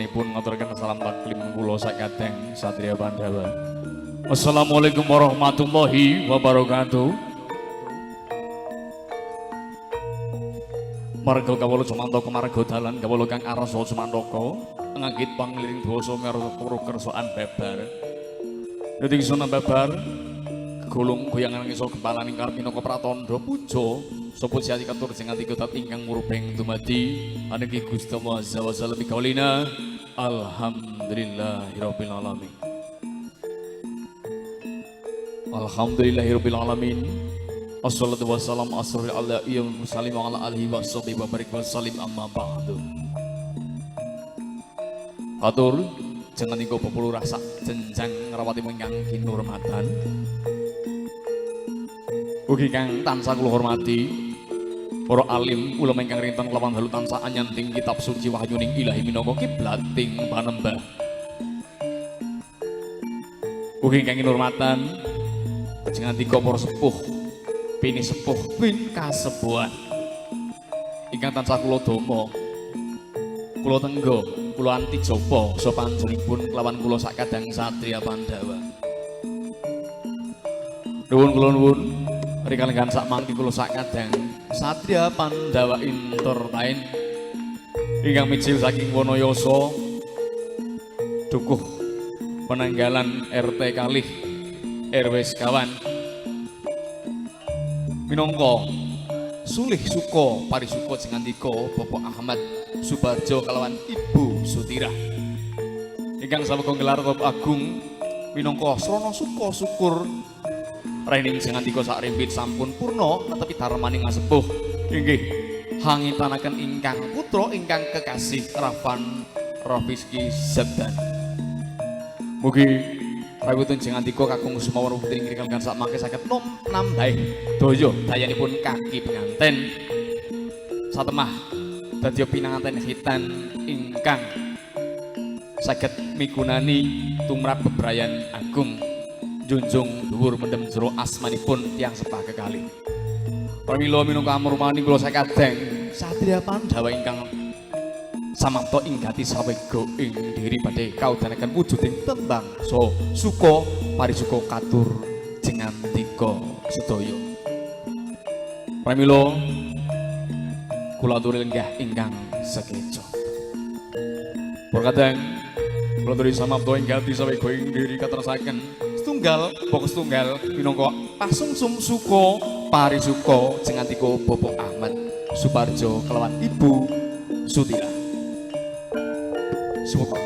sanesipun ngaturaken salam taklim kula sakadeng Satria Pandhawa. Assalamualaikum warahmatullahi wabarakatuh. Marga kawula Sumantaka marga dalan kawula kang arsa Sumantaka ngagit pangliring basa ngarsa kersaan babar. Dadi sona babar gegolong goyangan ngisor kepalaning karep minangka pratandha puja sapa siati katur sing ati ketat ingkang murubeng dumadi aniki Gusti Allah azza wa jalla bikaulina alhamdulillahirabbil alamin. Alhamdulillahirabbil alamin. Assalatu wassalamu ala iyam salim wa ala alihi wa sahbihi wa barik wa salim amma ba'du. Katur jangan iko populu rasa jenjang ngrawati ingkang kinurmatan. Ugi kang tansah kula hormati para alim ulama ingkang rinten lawan dalu tansah anyanting kitab suci wahyuning ilahi minangka kiblating panembah. Ugi kang kinurmatan jenengan tika para sepuh pini sepuh pin kasepuhan ingkang tansah kula dama kula tenggo kula anti japa sapanjenenganipun kelawan kula sakadang Satria Pandhawa. Nuwun kula nuwun rikalagan sak mangki kula sakadang Satria Pandhawa Entertain ingkang mijil saking Wanayasa dukuh penanggalan RT kalih RW sekawan minangka sulih suka parisuka sing ngandika Bapak Ahmad Subarjo kalawan Ibu Sutirah ingkang sawega gelar agung minangka srana suka syukur rening sing ngandika sak rimpit sampun purna netepi darmaning sepuh inggih hangitanaken ingkang putra ingkang kekasih Rafan Rafiski Zabdan. Mugi kawitun sing ngandika kakung sumawon putri ingkang sak mangke saged nom nambahi daya dayanipun kaki penganten satemah dadi pinanganten khitan ingkang saged migunani tumrap bebrayan agung junjung dhuwur mendem jero asmanipun tiyang sepah kekalih. Pramila minangka amurmani kula sakadeng Satria Pandhawa ingkang samapta inggati sawega ing diri badhe kaudhanaken wujuding tembang so suka parisuka katur jengandika sedaya. Pramila kula aturi lenggah ingkang sekeca. Purkadang kula aturi samapta inggati sawega ing diri katerasaken setunggal pokok setunggal minangka pasungsum suka parisuka jengandika Bapak Ahmad Suparjo kelawan Ibu Sutirah. Semoga